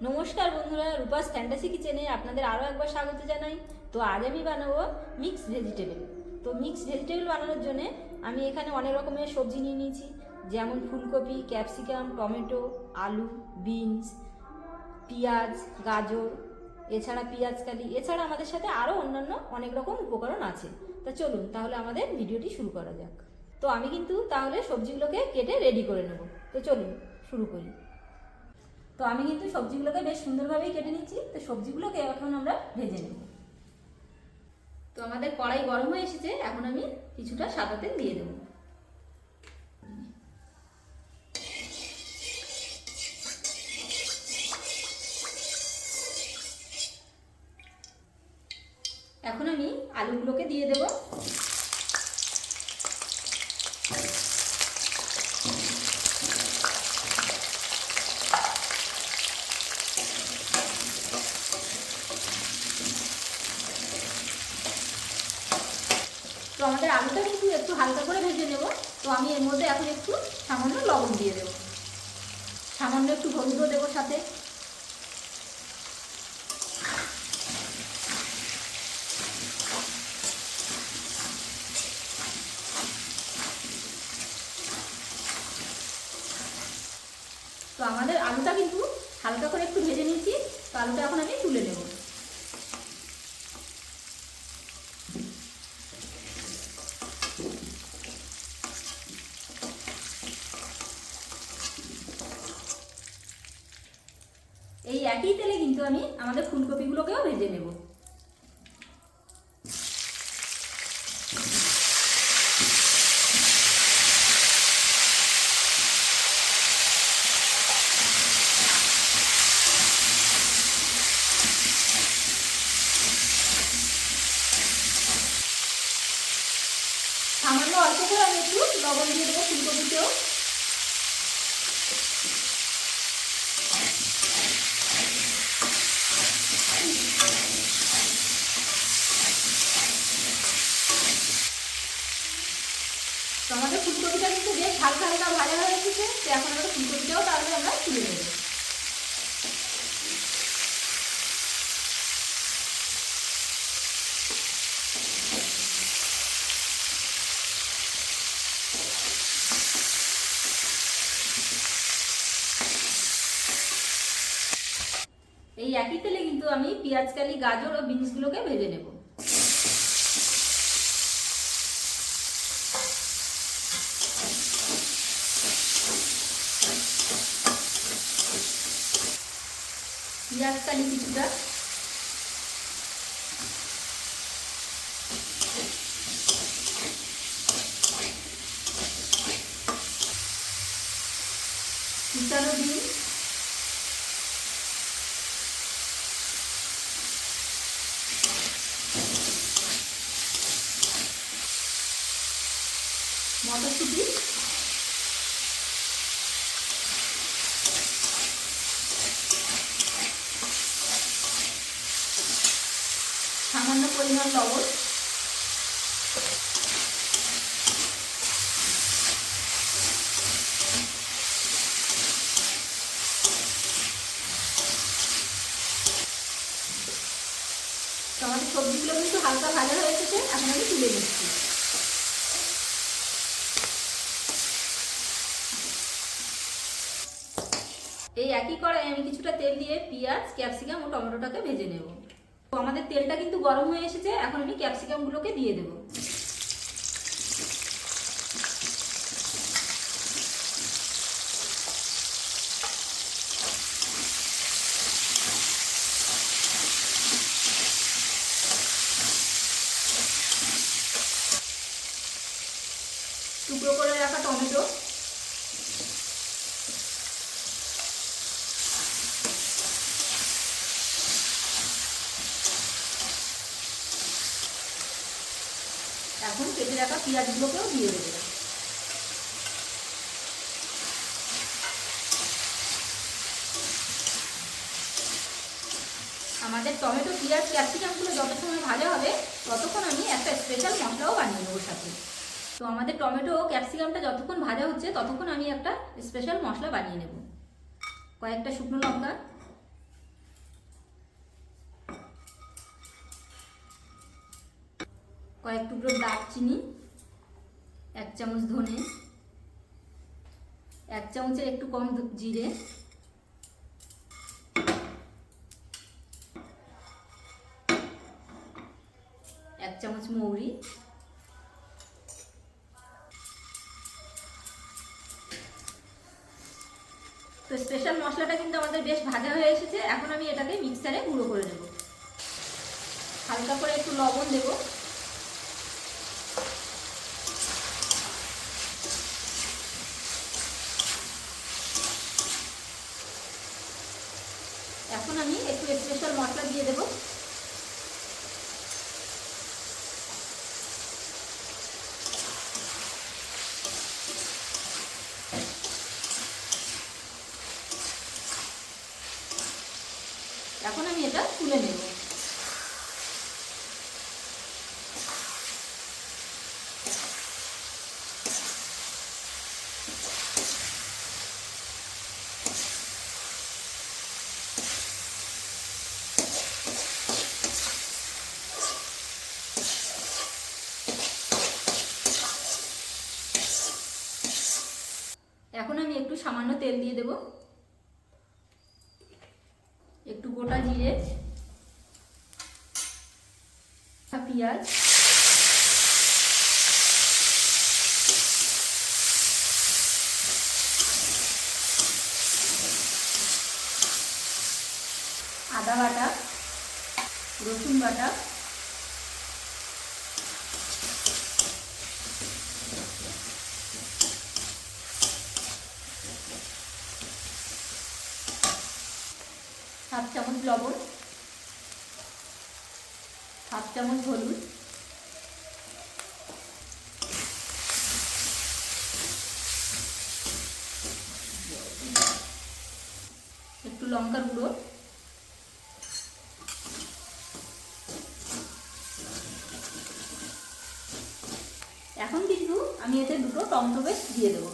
নমস্কার বন্ধুরা, রূপাস ফ্যান্টাসি কিচেনে আপনাদের আরও একবার স্বাগত জানাই। তো আজ আমি বানাবো মিক্স ভেজিটেবল। তো মিক্স ভেজিটেবল বানানোর জন্য আমি এখানে অনেক রকমের সবজি নিয়ে নিয়েছি, যেমন ফুলকপি, ক্যাপসিকাম, টমেটো, আলু, বিনস, পেঁয়াজ, গাজর, এছাড়া পেঁয়াজকালি, এছাড়া আমাদের সাথে আরও অন্যান্য অনেক রকম উপকরণ আছে। তা চলুন তাহলে আমাদের ভিডিওটি শুরু করা যাক। তো আমি কিন্তু তাহলে সবজিগুলোকে কেটে রেডি করে নেব। তো চলুন শুরু করি। তো আমি কিন্তু সবজিগুলোকে বেশ সুন্দরভাবেই কেটে নিচ্ছি। তো সবজিগুলোকে এখন আমরা ভেজে নেব। তো আমাদের কড়াই গরম হয়ে এসেছে, এখন আমি কিছুটা সাদা তেল দিয়ে দেব। এখন আমি আলুগুলোকে দিয়ে দেব। তো আমাদের আলুটা কিন্তু একটু হালকা করে ভেজে নেব। তো আমি এর মধ্যে এখন একটু সামান্য লবণ দিয়ে দেব, সামান্য একটু হলুদও দেবো সাথে। তো আমাদের আলুটা কিন্তু হালকা করে একটু ভেজে নিয়েছি। তো আলুটা এখন আমি তুলে নেব। এই একই তেলে কিন্তু আমি আমাদের ফুলকপিগুলোকেও ভেজে নেব। সামান্য অল্প করে আমি একটু লবণ দিয়ে দেবো ফুলকপিতেও। তো আমাদের ফুলকপিটা কিন্তু বেশ হালকা হালকা ভাজা হয়ে এসেছে। তো এখন আমাদের ফুলকপিটাও তাহলে আমরা তুলে নেব। এই একই তেলে কিন্তু আমি পেঁয়াজকালি, গাজর ও বিনসগুলোকে ভেজে নেব। পেঁয়াজকালি কিছুটা, কুচানো বিন, মটরশুঁটি, সামান্য পরিমাণ লবণ, তো আমাদের সবজিগুলো কিন্তু হালকা ভাজা হয়ে এসেছে, এখন আমি তুলে নিচ্ছি। এই একই কড়াইয়ে আমি কিছুটা তেল দিয়ে পেঁয়াজ, ক্যাপসিকাম ও টমেটোটাকে ভেজে নেব। তো আমাদের তেলটা কিন্তু গরম হয়ে এসেছে, এখন আমি ক্যাপসিকামগুলোকে দিয়ে দেব। টুকরো করে রাখা টমেটো, এখন কেটে রাখা পেঁয়াজগুলোকেও দিয়ে দেবো। আমাদের টমেটো, পেঁয়াজ, ক্যাপসিকামগুলো যত সময় ভাজা হবে ততক্ষণ আমি একটা স্পেশাল মশলাও বানিয়ে নেবো সাথে। তো আমাদের টমেটো ও ক্যাপসিকামটা যতক্ষণ ভাজা হচ্ছে ততক্ষণ আমি একটা স্পেশাল মশলা বানিয়ে নেব। কয়েকটা শুকনো লঙ্কা, কয়েক টুকরো দারচিনি, 1 চামচ ধনে, 1 চামচের একটু কম জিরে, 1 চামচ মৌরি, তো স্পেশাল মশলাটা কিন্তু আমাদের বেশ ভাজা হয়ে এসেছে। এখন আমি এটাকে মিক্সারে গুঁড়ো করে নেব। হালকা করে একটু লবণ দেব, এখন আমি একটু স্পেশাল মশলা দিয়ে দেব। এখন আমি এটা তুলে নেব। এখন আমি একটু সামান্য তেল দিয়ে দেব, একটু গোটা জিরে, পেঁয়াজ, আদা বাটা, রসুন বাটা, হাফ চামচ লবণ, হাফ চামচ হলুদ, একটু লঙ্কার গুঁড়ো, এখন কিন্তু আমি এতে দুটো টমেটো পেস্ট দিয়ে দেবো।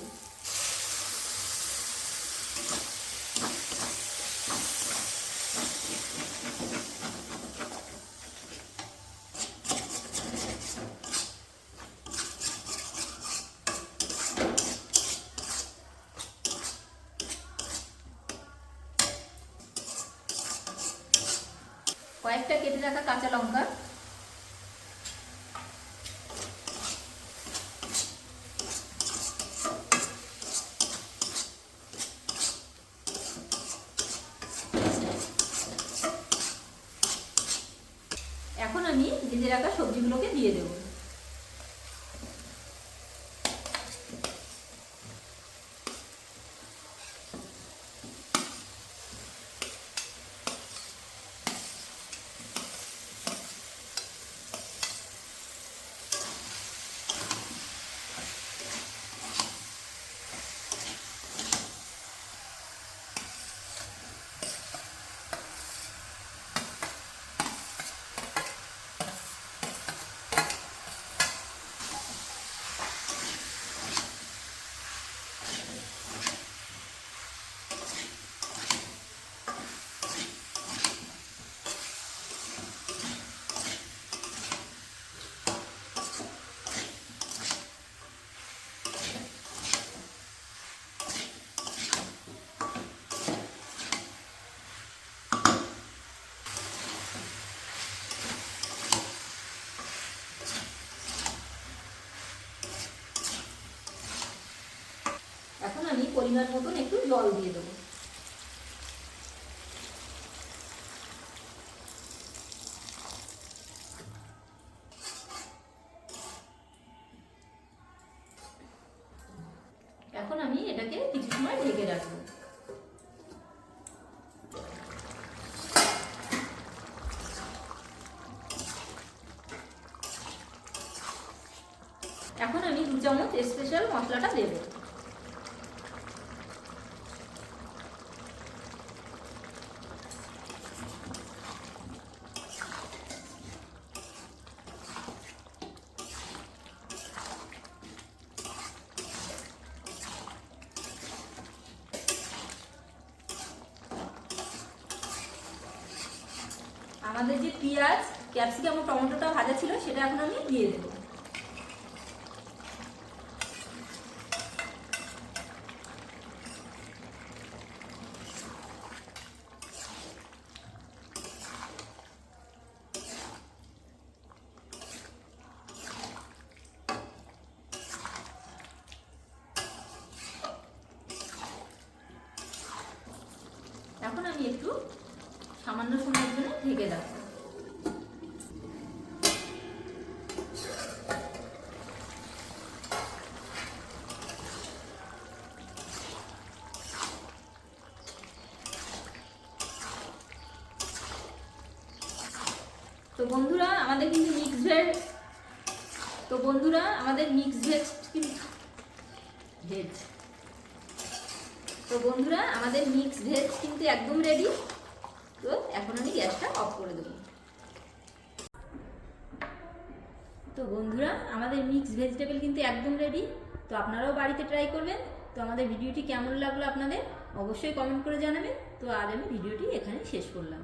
কয়েকটা কেটে রাখা কাঁচা লঙ্কা, এখন আমি ভেজে রাখা সবজিগুলোকে দিয়ে দেব। এখন আমি পরিমাণ মতন একটু জল দিয়ে দেবো। এখন আমি এটাকে কিছু সময় ঢেকে রাখবো। এখন আমি 2 চামচ স্পেশাল মশলাটা দেব। আমাদের যে পেঁয়াজ ক্যাপসিকাম ও টমেটোটা ভাজা ছিল সেটা এখন আমি দিয়ে দেবো। এখন আমি একটু সামান্য সময়ের জন্য ঢেকে রাখবো। তো বন্ধুরা আমাদের কিন্তু মিক্স ভেজ কিন্তু একদম রেডি। তো এখন আমি গ্যাসটা অফ করে দেবো। তো বন্ধুরা আমাদের মিক্স ভেজিটেবল কিন্তু একদম রেডি। তো আপনারাও বাড়িতে ট্রাই করবেন। তো আমাদের ভিডিওটি কেমন লাগলো আপনাদের অবশ্যই কমেন্ট করে জানাবেন। তো আজ আমি ভিডিওটি এখানে শেষ করলাম।